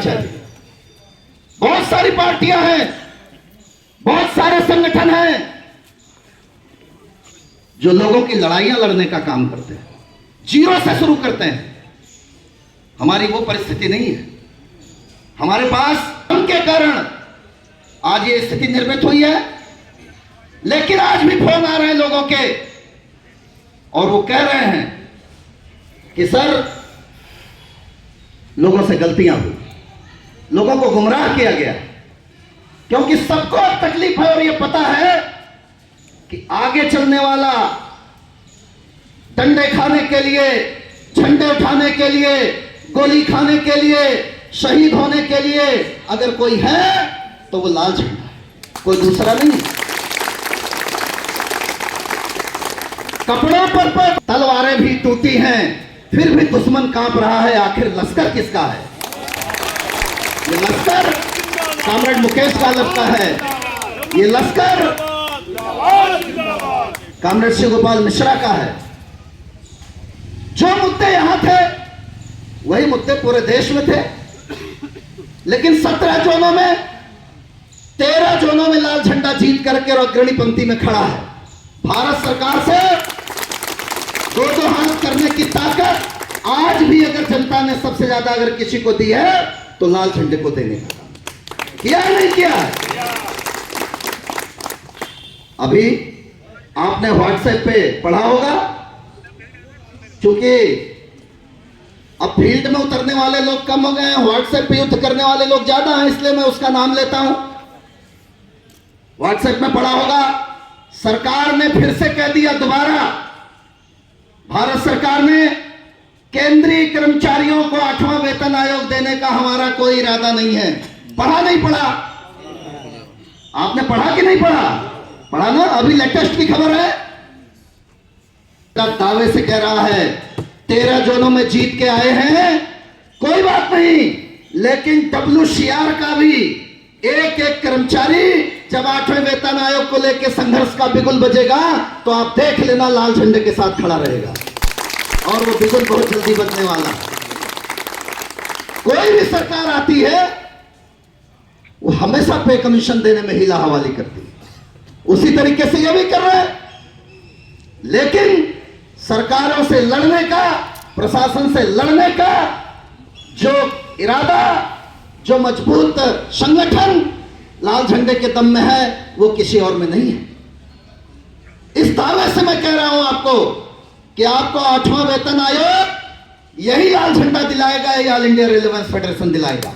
चाहिए। बहुत सारी पार्टियां हैं, बहुत सारे संगठन हैं जो लोगों की लड़ाइयां लड़ने का काम करते हैं, जीरो से शुरू करते हैं। हमारी वो परिस्थिति नहीं है। हमारे पास उनके कारण आज ये स्थिति निर्मित हुई है। लेकिन आज भी फोन आ रहे हैं लोगों के और वो कह रहे हैं कि सर लोगों से गलतियां हुई, लोगों को गुमराह किया गया, क्योंकि सबको तकलीफ है और ये पता है कि आगे चलने वाला डंडे खाने के लिए, झंडे उठाने के लिए, गोली खाने के लिए, शहीद होने के लिए अगर कोई है तो वो लाल झंडा है, कोई दूसरा नहीं। कपड़ों पर तलवारें भी टूटी हैं, फिर भी दुश्मन कांप रहा है, आखिर लश्कर किसका है? ये लश्कर कॉमरेड मुकेश का लगता है, ये लश्कर कॉमरेड शिव गोपाल मिश्रा का है। जो मुद्दे यहां थे वही मुद्दे पूरे देश में थे, लेकिन 17 जोनों में 13 जोनों में लाल झंडा जीत करके और अग्रणी पंक्ति में खड़ा है। भारत सरकार से दो हाथ करने की ताकत आज भी अगर जनता ने सबसे ज्यादा अगर किसी को दी है तो लाल झंडे को देने का किया नहीं किया है। अभी आपने व्हाट्सएप पे पढ़ा होगा, क्योंकि अब फील्ड में उतरने वाले लोग कम हो गए हैं, व्हाट्सएप पे युद्ध करने वाले लोग ज्यादा हैं, इसलिए मैं उसका नाम लेता हूं। व्हाट्सएप में पढ़ा होगा, सरकार ने फिर से कह दिया दोबारा, भारत सरकार ने केंद्रीय कर्मचारियों को 8वां वेतन आयोग देने का हमारा कोई इरादा नहीं है। पढ़ा नहीं पढ़ा? आपने पढ़ा कि नहीं पढ़ा? पढ़ा ना? अभी लेटेस्ट की खबर है, दावे से कह रहा है 13 जोनों में जीत के आए हैं, कोई बात नहीं, लेकिन WCR का भी एक एक कर्मचारी जब 8वें वेतन आयोग को लेकर संघर्ष का बिगुल बजेगा तो आप देख लेना लाल झंडे के साथ खड़ा रहेगा, और वो बिगुल बहुत जल्दी बजने वाला है। कोई भी सरकार आती है वो हमेशा पे कमीशन देने में हीला हवाली करती है, उसी तरीके से ये भी कर रहे हैं। लेकिन सरकारों से लड़ने का, प्रशासन से लड़ने का जो इरादा, जो मजबूत संगठन लाल झंडे के दम में है वो किसी और में नहीं है। इस दावे से मैं कह रहा हूं आपको कि आपको 8वां वेतन आयोग यही लाल झंडा दिलाएगा, या ऑल इंडिया रेलेवेंस फेडरेशन दिलाएगा।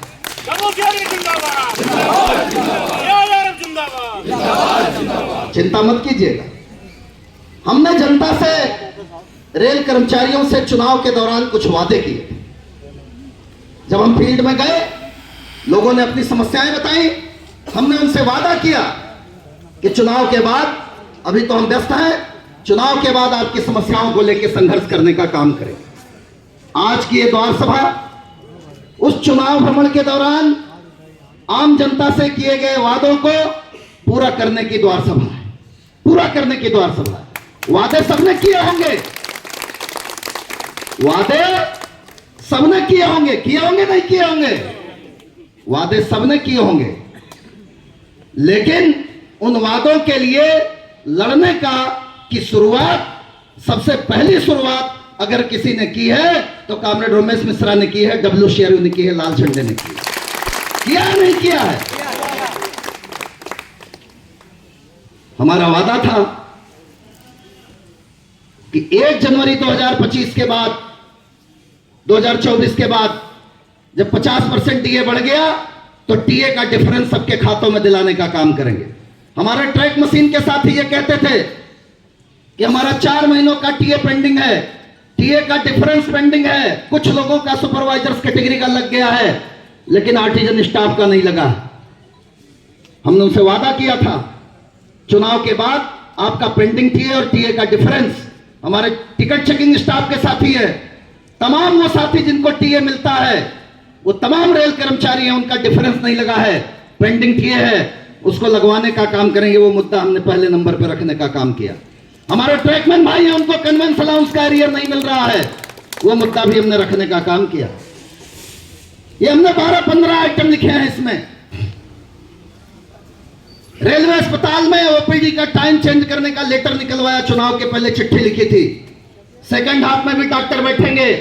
चिंता मत कीजिएगा। हमने जनता से, रेल कर्मचारियों से चुनाव के दौरान कुछ वादे किए थे। जब हम फील्ड में गए, लोगों ने अपनी समस्याएं बताई, हमने उनसे वादा किया कि चुनाव के बाद, अभी तो हम व्यस्त हैं, चुनाव के बाद आपकी समस्याओं को लेकर संघर्ष करने का काम करें। आज की ये द्वार सभा उस चुनाव भ्रमण के दौरान आम जनता से किए गए वादों को पूरा करने की द्वार सभा है, पूरा करने की द्वार सभा है। वादे सबने किए होंगे, वादे सबने किए होंगे, नहीं किए होंगे, वादे सबने किए होंगे, लेकिन उन वादों के लिए लड़ने की शुरुआत, सबसे पहली शुरुआत अगर किसी ने की है तो कॉमरेड रमेश मिश्रा ने की है, WCR ने की है, लाल झंडे ने की है। किया नहीं किया है? हमारा वादा था कि 1 जनवरी 2025 के बाद, 2024 के बाद जब 50% टीए बढ़ गया तो टीए का डिफरेंस सबके खातों में दिलाने का काम करेंगे। हमारे ट्रैक मशीन के साथी ये कहते थे कि हमारा 4 महीनों का टीए पेंडिंग है, टीए का डिफरेंस पेंडिंग है, कुछ लोगों का सुपरवाइजर्स कैटेगरी का लग गया है, लेकिन आर्टिजन स्टाफ का नहीं लगा। हमने उनसे वादा किया था चुनाव के बाद आपका पेंडिंग टीए और टीए का डिफरेंस, हमारे टिकट चेकिंग स्टाफ के साथी है, तमाम वो साथी जिनको टीए मिलता है, वो तमाम रेल कर्मचारी हैं, उनका डिफरेंस नहीं लगा है, पेंडिंग टीए है, उसको लगवाने का काम करेंगे। वो मुद्दा हमने पहले नंबर पर रखने का काम किया। हमारे ट्रैकमैन भाई हैं, उनको कन्वेंस अलाउंस का एरियर नहीं मिल रहा है, वो मुद्दा भी हमने रखने का काम किया। ये हमने 12-15 आइटम लिखे हैं इसमें। रेलवे अस्पताल में ओपीडी का टाइम चेंज करने का लेटर निकलवाया, चुनाव के पहले चिट्ठी लिखी थी। सेकंड हाफ में भी डॉक्टर बैठेंगे।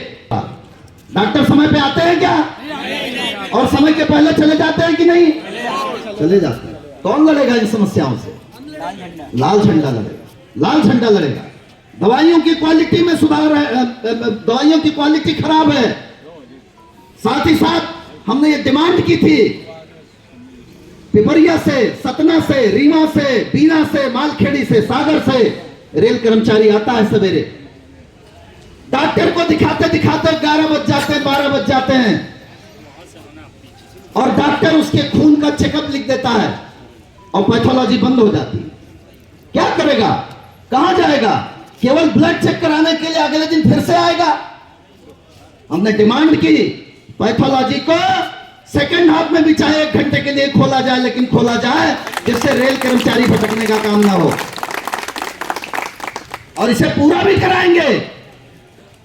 डॉक्टर समय पे आते हैं क्या? और समय के पहले चले जाते हैं कि नहीं? चले जाते हैं। कौन लड़ेगा इन समस्याओं से? लाल झंडा लड़ेगा, लाल झंडा लड़ेगा। दवाइयों की क्वालिटी में सुधार है, दवाइयों की क्वालिटी खराब है। साथ ही साथ हमने ये डिमांड की थी, पिपरिया से, सतना से, रीवा से, बीना से, मालखेड़ी से, सागर से रेल कर्मचारी आता है सवेरे, डॉक्टर को दिखाते दिखाते 11 बज जाते हैं, 12 बज जाते हैं, और डॉक्टर उसके खून का चेकअप लिख देता है और पैथोलॉजी बंद हो जाती है। क्या करेगा? कहां जाएगा? केवल ब्लड चेक कराने के लिए अगले दिन फिर से आएगा। हमने डिमांड की पैथोलॉजी को सेकंड हाफ में भी चाहे 1 घंटे के लिए खोला जाए, लेकिन खोला जाए जिससे रेल कर्मचारी भटकने का काम ना हो, और इसे पूरा भी कराएंगे।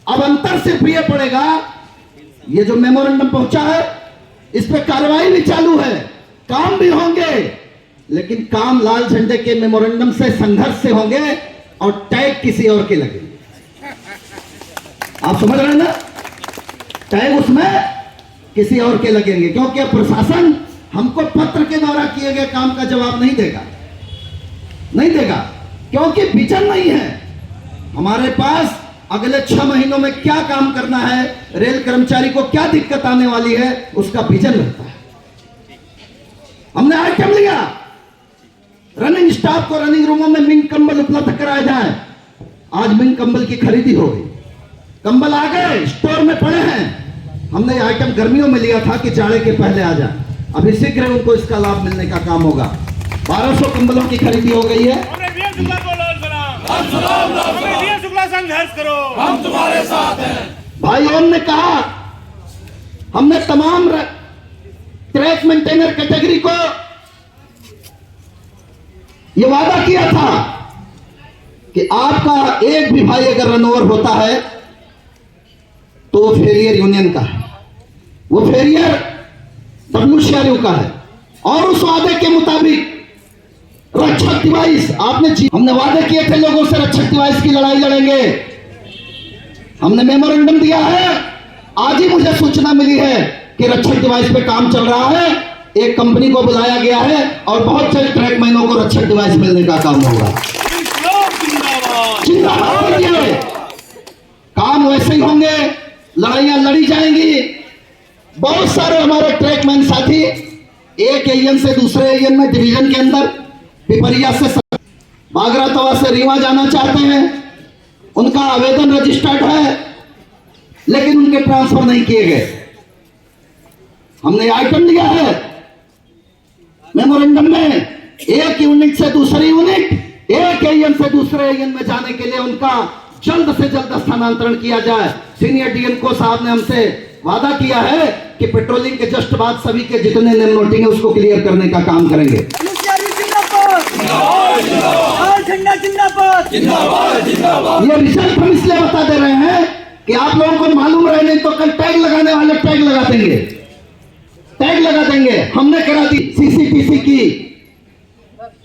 अब अंतर सिर्फ ये पड़ेगा, ये जो मेमोरेंडम पहुंचा है इस पे कार्रवाई भी चालू है, काम भी होंगे, लेकिन काम लाल झंडे के मेमोरेंडम से, संघर्ष से होंगे और टैग किसी और के लगेंगे। आप समझ रहे हैं ना? टैग उसमें किसी और के लगेंगे, क्योंकि प्रशासन हमको पत्र के द्वारा किए गए काम का जवाब नहीं देगा, नहीं देगा, क्योंकि विजन नहीं है हमारे पास। अगले 6 महीनों में क्या काम करना है, रेल कर्मचारी को क्या दिक्कत आने वाली है, उसका विजन रहता है। हमने आइटम लिया, रनिंग स्टाफ को रनिंग रूमों में मिंग कंबल उपलब्ध कराए जाए। आज मिंग कंबल की खरीदी हो गई, कंबल आ गए, स्टोर में पड़े हैं। हमने ये आइटम गर्मियों में लिया था कि जाड़े के पहले आ जाए, अभी शीघ्र उनको इसका लाभ मिलने का काम होगा। 1200 कंबलों की खरीदी हो गई है। संघर्ष करो, हम तुम्हारे साथ हैं। भाइयों ने कहा, हमने तमाम ट्रैक मेंटेनर कैटेगरी को यह वादा किया था कि आपका एक भी भाई अगर रनओवर होता है तो वो फेरियर यूनियन का है, वो फेरियर डब्ल्यूसीआरयू का है। और उस वादे के मुताबिक रक्षक डिवाइस हमने वादे किए थे लोगों से, रक्षक डिवाइस की लड़ाई लड़ेंगे। हमने मेमोरेंडम दिया है। आज ही मुझे सूचना मिली है कि रक्षक डिवाइस पे काम चल रहा है, एक कंपनी को बुलाया गया है और बहुत सारे ट्रैक महीनों को रक्षक डिवाइस मिलने का काम होगा। जिंदाबाद कीजिए। काम वैसे ही होंगे, लड़ाइयां लड़ी जाएंगी। बहुत सारे हमारे ट्रैकमैन साथी एक एरियन से दूसरे एरियन में डिवीजन के अंदर पिपरिया से बागरातवा से रीवा जाना चाहते हैं, उनका आवेदन रजिस्टर्ड है, लेकिन उनके ट्रांसफर नहीं किए गए। हमने आइटम लिया है मेमोरेंडम में, एक यूनिट से दूसरी यूनिट, एक एरियन से दूसरे एरियन में जाने के लिए उनका जल्द से जल्द स्थानांतरण किया जाए। सीनियर डीएनको साहब ने हमसे वादा किया है कि पेट्रोलिंग के जस्ट बाद सभी के जितने नेम नोटिंग है उसको क्लियर करने का काम करेंगे। ये रिजल्ट हम इसलिए बता दे रहे हैं कि आप लोगों को मालूम रहे, नहीं तो कल टैग लगाने वाले टैग लगा देंगे, टैग लगा देंगे। हमने करा दी सीसीटीसी की,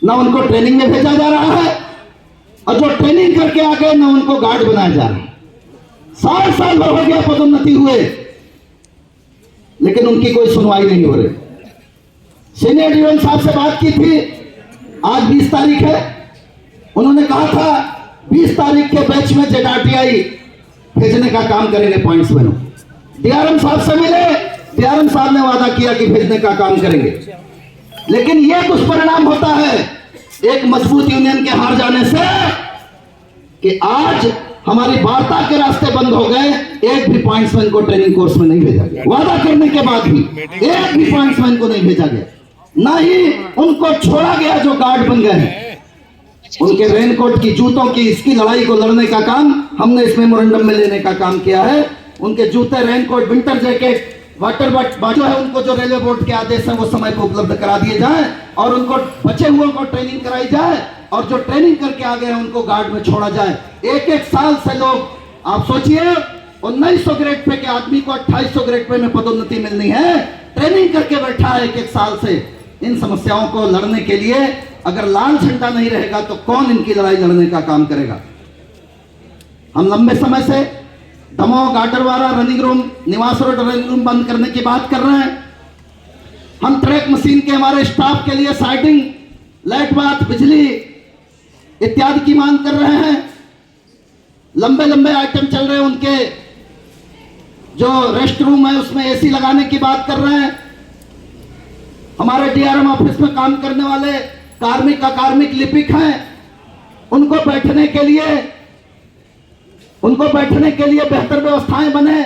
ना उनको ट्रेनिंग में भेजा जा रहा है, और जो ट्रेनिंग करके आ गए ना उनको गार्ड बनाया जा रहा है। साल भर हो गया पदोन्नति हुए, लेकिन उनकी कोई सुनवाई नहीं हो रही। सीनियर डीएन साहब से बात की थी, आज 20 तारीख है, उन्होंने कहा था 20 तारीख के बैच में जेडआरटीआई भेजने का काम करेंगे पॉइंट्स में। डीआरएम साहब से मिले, डीआरएम साहब ने वादा किया कि भेजने का काम करेंगे, लेकिन यह दुष्परिणाम होता है एक मजबूत यूनियन के हार जाने से कि आज हमारी वार्ता के रास्ते बंद हो गए। एक भी पॉइंट्समैन को ट्रेनिंग कोर्स में नहीं भेजा गया, वादा करने के बाद भी एक भी पॉइंट्समैन को नहीं भेजा गया, ना ही उनको छोड़ा गया जो गार्ड बन गए। उनके रेनकोट की, जूतों की, इसकी लड़ाई को लड़ने का काम हमने इस मेमोरेंडम में लेने का काम किया है। उनके जूते, raincoat, winter jacket, water but जो है उनको जो रेलवे बोर्ड के आदेश है वो समय को उपलब्ध करा दिए जाए, और उनको बचे हुए को ट्रेनिंग कराई जाए, और जो ट्रेनिंग करके आ गए हैं उनको गार्ड में छोड़ा जाए। एक साल से लोग, आप सोचिए 1900 ग्रेड पे के आदमी को 2800 ग्रेड पे में पदोन्नति मिलनी है। ट्रेनिंग करके बैठा है एक साल से। इन समस्याओं को लड़ने के लिए अगर लाल झंडा नहीं रहेगा तो कौन इनकी लड़ाई लड़ने का काम करेगा। हम लंबे समय से दमोह, गाडरवारा रनिंग रूम, निवास रोड रनिंग रूम बंद करने की बात कर रहे हैं। हम ट्रैक मशीन के हमारे स्टाफ के लिए साइडिंग, लाइट बाथ, बिजली इत्यादि की मांग कर रहे हैं। लंबे लंबे आइटम चल रहे हैं। उनके जो रेस्ट रूम है उसमें एसी लगाने की बात कर रहे हैं। हमारे डीआरएम ऑफिस में काम करने वाले कार्मिक लिपिक हैं, उनको बैठने के लिए बेहतर व्यवस्थाएं बने।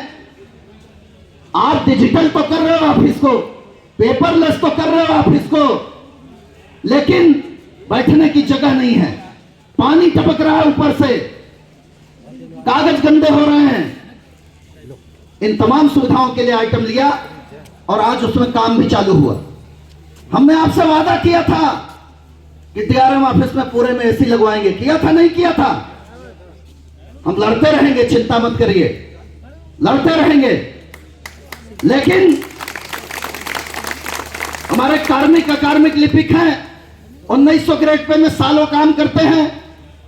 आप डिजिटल तो कर रहे हो ऑफिस को, पेपरलेस तो कर रहे हो ऑफिस को, लेकिन बैठने की जगह नहीं है। पानी टपक रहा है ऊपर से, कागज गंदे हो रहे हैं। इन तमाम सुविधाओं के लिए आइटम लिया और आज उसमें काम भी चालू हुआ। हमने आपसे वादा किया था कि डीआरएम ऑफिस में पूरे में एसी लगवाएंगे। किया था, नहीं किया था? हम लड़ते रहेंगे, चिंता मत करिए, लड़ते रहेंगे। लेकिन हमारे कार्मिक लिपिक हैं, 1900 ग्रेड पे में सालों काम करते हैं।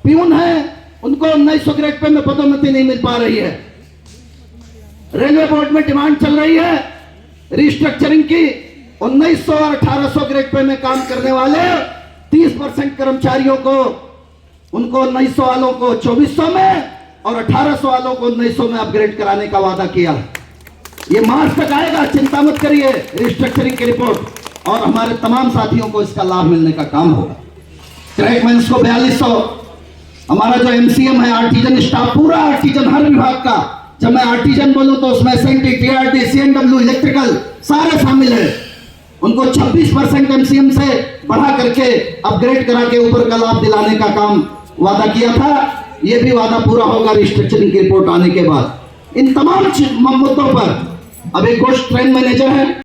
प्यून हैं, उनको 1900 ग्रेड पे में पदोन्नति नहीं मिल पा रही है। रेलवे बोर्ड में डिमांड चल रही है रिस्ट्रक्चरिंग की। 1900 और 1800 ग्रेड पे में काम करने वाले 30% कर्मचारियों को, उनको 1900 वालों को 2400 में और 1800 वालों को 1900 में अपग्रेड कराने का वादा किया। ये मार्च तक आएगा, चिंता मत करिए। रिस्ट्रक्चरिंग की रिपोर्ट और हमारे तमाम साथियों को इसका लाभ मिलने का काम होगा। ट्रैकमैन्स को 4200। हमारा जो एमसीएम है, आर्टिजन स्टाफ, पूरा आर्टिजन हर विभाग का, जब मैं आर्टिजन बोलूं तो उसमें एसएनटी, टीआरटी, सीएनडब्ल्यू, इलेक्ट्रिकल सारे शामिल है। उनको 26% एमसीएम से बढ़ा करके अपग्रेड करा के ऊपर का लाभ दिलाने का काम वादा किया था। यह भी वादा पूरा होगा रिस्ट्रक्चरिंग की रिपोर्ट आने के बाद। इन तमाम मुद्दों पर अब एक गोष्ठ ट्रेन मैनेजर है।